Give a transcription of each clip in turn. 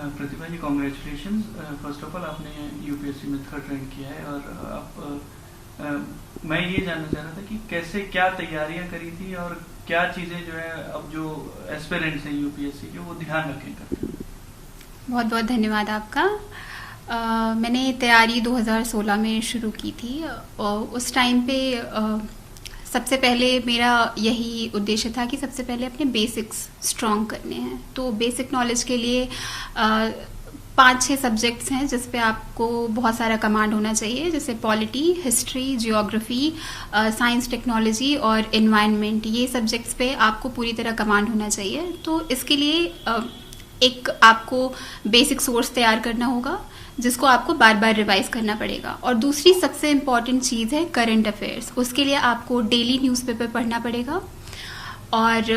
Pratibha ji, congratulation. First of all आपने UPSC में 3rd rank किया है, और आप मैं ये जानना चाह रहा था कि कैसे क्या तैयारियां करी थी और क्या चीज़ें जो है अब जो एस्पिरेंट्स हैं यूपीएससी के वो ध्यान रखें करते हैं। बहुत बहुत धन्यवाद आपका। मैंने तैयारी 2016 में शुरू की थी, और उस टाइम पे सबसे पहले मेरा यही उद्देश्य था कि सबसे पहले अपने बेसिक्स स्ट्रॉन्ग करने हैं। तो बेसिक नॉलेज के लिए 5-6 सब्जेक्ट्स हैं जिस पे आपको बहुत सारा कमांड होना चाहिए, जैसे polity, history, geography, science, technology और एनवायरनमेंट। ये सब्जेक्ट्स पे आपको पूरी तरह कमांड होना चाहिए। तो इसके लिए एक आपको बेसिक सोर्स तैयार करना होगा जिसको आपको बार बार रिवाइज करना पड़ेगा। और दूसरी सबसे इम्पॉर्टेंट चीज़ है करंट अफेयर्स। उसके लिए आपको डेली न्यूज़पेपर पढ़ना पड़ेगा और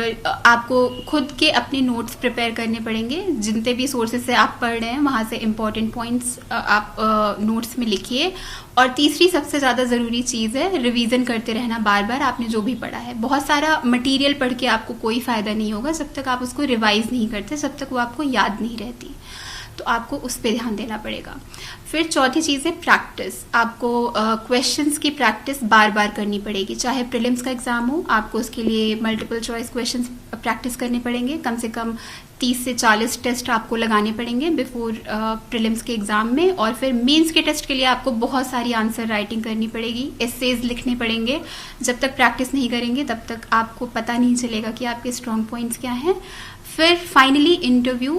आपको खुद के अपने नोट्स प्रिपेयर करने पड़ेंगे। जितने भी सोर्सेज से आप पढ़ रहे हैं वहाँ से इम्पॉर्टेंट पॉइंट्स आप नोट्स में लिखिए। और तीसरी सबसे ज़्यादा ज़रूरी चीज़ है रिवीजन करते रहना बार बार आपने जो भी पढ़ा है। बहुत सारा मटेरियल पढ़ के आपको कोई फ़ायदा नहीं होगा जब तक आप उसको रिवाइज नहीं करते, जब तक वो आपको याद नहीं रहती। तो आपको उस पर ध्यान देना पड़ेगा। फिर चौथी चीज़ है प्रैक्टिस। आपको क्वेश्चंस की प्रैक्टिस बार बार करनी पड़ेगी। चाहे प्रीलिम्स का एग्जाम हो, आपको उसके लिए मल्टीपल चॉइस क्वेश्चंस प्रैक्टिस करने पड़ेंगे। कम से कम 30 से 40 टेस्ट आपको लगाने पड़ेंगे बिफोर प्रीलिम्स के एग्जाम में। और फिर मेंस के टेस्ट के लिए आपको बहुत सारी आंसर राइटिंग करनी पड़ेगी, एसेज लिखने पड़ेंगे। जब तक प्रैक्टिस नहीं करेंगे तब तक आपको पता नहीं चलेगा कि आपके स्ट्रॉन्ग पॉइंट्स क्या हैं। फिर फाइनली इंटरव्यू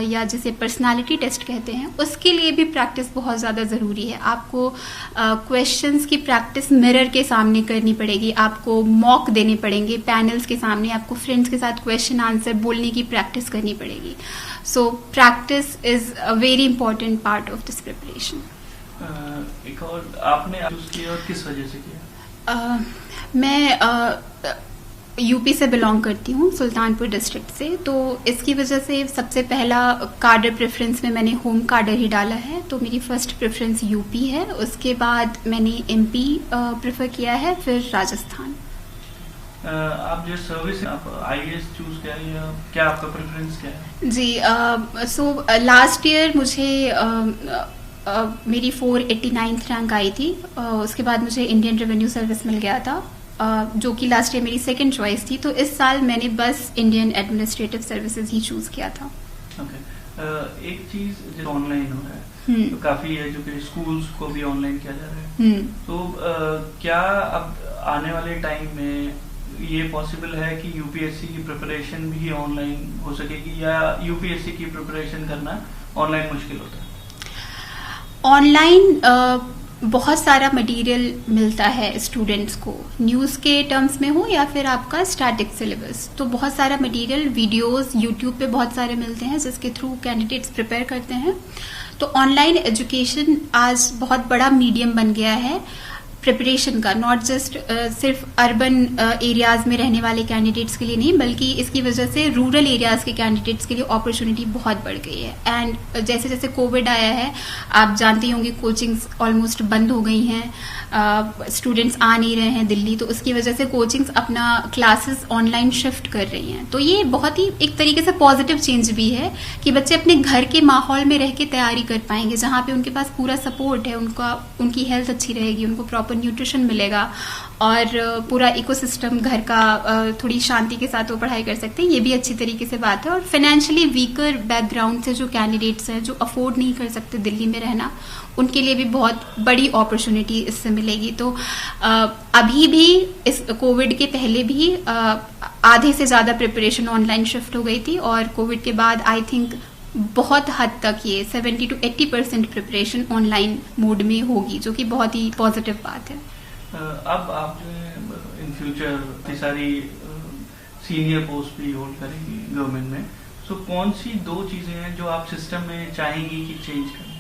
या जिसे पर्सनालिटी टेस्ट कहते हैं, उसके लिए भी प्रैक्टिस बहुत ज़्यादा ज़रूरी है। आपको क्वेश्चंस की प्रैक्टिस मिरर के सामने करनी पड़ेगी, आपको मॉक देने पड़ेंगे पैनल्स के सामने, आपको फ्रेंड्स के साथ क्वेश्चन आंसर बोलने की प्रैक्टिस करनी पड़ेगी। So practice is a very important part of this preparation. एक और आपने किया और किस वजह से किया? मैं यूपी से बिलोंग करती हूँ, सुल्तानपुर डिस्ट्रिक्ट से। तो इसकी वजह से सबसे पहला कार्डर प्रेफरेंस में मैंने होम कार्डर ही डाला है। तो मेरी फर्स्ट प्रेफरेंस यूपी है, उसके बाद मैंने एमपी प्रेफर किया है, फिर राजस्थान। आप जो सर्विस आप आईएएस चूज किया या क्या आपका प्रेफरेंस क्या है? जी, सो लास्ट ईयर मुझे मेरी 489th रैंक आई थी। उसके बाद मुझे इंडियन रेवेन्यू सर्विस मिल गया था, जो कि लास्ट ईयर मेरी सेकंड चॉइस थी। तो इस साल मैंने बस इंडियन एडमिनिस्ट्रेटिव सर्विसेज ही चूज किया था। एक चीज जो ऑनलाइन हो रहा है, तो काफी एजुकेशन स्कूल्स को भी ऑनलाइन किया जा रहा है। तो क्या अब आने वाले टाइम में ये पॉसिबल है कि यूपीएससी की प्रिपरेशन भी ऑनलाइन हो सकेगी, या यूपीएससी की प्रिपरेशन करना ऑनलाइन मुश्किल होता है? ऑनलाइन बहुत सारा मटेरियल मिलता है स्टूडेंट्स को, न्यूज़ के टर्म्स में हो या फिर आपका स्टैटिक सिलेबस। तो बहुत सारा मटेरियल, वीडियोस यूट्यूब पे बहुत सारे मिलते हैं जिसके थ्रू कैंडिडेट्स प्रिपेयर करते हैं। तो ऑनलाइन एजुकेशन आज बहुत बड़ा मीडियम बन गया है प्रिपरेशन का, नॉट जस्ट सिर्फ अर्बन एरियाज में रहने वाले कैंडिडेट्स के लिए नहीं, बल्कि इसकी वजह से रूरल एरियाज के कैंडिडेट्स के लिए अपॉर्चुनिटी बहुत बढ़ गई है। एंड जैसे जैसे कोविड आया है, आप जानते होंगे कोचिंग्स ऑलमोस्ट बंद हो गई हैं, स्टूडेंट्स आ नहीं रहे हैं दिल्ली, तो उसकी वजह से कोचिंग्स अपना क्लासेस ऑनलाइन शिफ्ट कर रही हैं। तो ये बहुत ही एक तरीके से पॉजिटिव चेंज भी है कि बच्चे अपने घर के माहौल में रह के तैयारी कर पाएंगे, जहाँ पे उनके पास पूरा सपोर्ट है, उनकी हेल्थ अच्छी रहेगी, उनको प्रॉपर न्यूट्रिशन मिलेगा और पूरा इकोसिस्टम घर का थोड़ी शांति के साथ वो पढ़ाई कर सकते हैं। ये भी अच्छी तरीके से बात है। और फाइनेंशियली वीकर बैकग्राउंड से जो कैंडिडेट्स हैं, जो अफोर्ड नहीं कर सकते दिल्ली में रहना, उनके लिए भी बहुत बड़ी अपॉर्चुनिटी इससे मिलेगी। तो अभी भी इस कोविड के पहले भी आधे से ज़्यादा प्रिपरेशन ऑनलाइन शिफ्ट हो गई थी, और कोविड के बाद आई थिंक बहुत हद तक ये 70 to 80% प्रिपरेशन ऑनलाइन मोड में होगी, जो कि बहुत ही पॉजिटिव बात है। अब आप जो है इन फ्यूचर इतनी सारी सीनियर पोस्ट भी होल्ड करेंगी गवर्नमेंट में, तो कौन सी 2 चीजें हैं जो आप सिस्टम में चाहेंगी कि चेंज करें?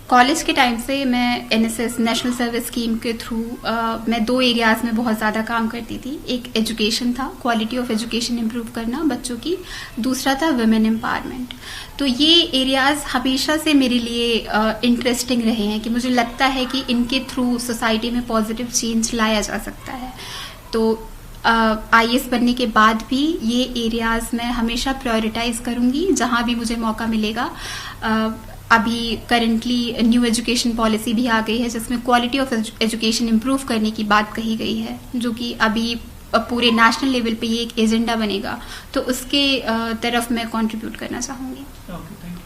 कॉलेज के टाइम से मैं एनएसएस नेशनल सर्विस स्कीम के थ्रू मैं 2 एरियाज में बहुत ज़्यादा काम करती थी। एक एजुकेशन था, क्वालिटी ऑफ एजुकेशन इम्प्रूव करना बच्चों की, दूसरा था वुमेन एम्पावरमेंट। तो ये एरियाज हमेशा से मेरे लिए इंटरेस्टिंग रहे हैं कि मुझे लगता है कि इनके थ्रू सोसाइटी में पॉजिटिव चेंज लाया जा सकता है। तो IAS बनने के बाद भी ये एरियाज मैं हमेशा प्रायोरिटाइज करूंगी जहां भी मुझे मौका मिलेगा। अभी करंटली न्यू एजुकेशन पॉलिसी भी आ गई है जिसमें क्वालिटी ऑफ एजुकेशन इम्प्रूव करने की बात कही गई है, जो कि अभी पूरे नेशनल लेवल पे ये एक एजेंडा बनेगा, तो उसके तरफ मैं कंट्रीब्यूट करना चाहूंगी। Okay, thank you.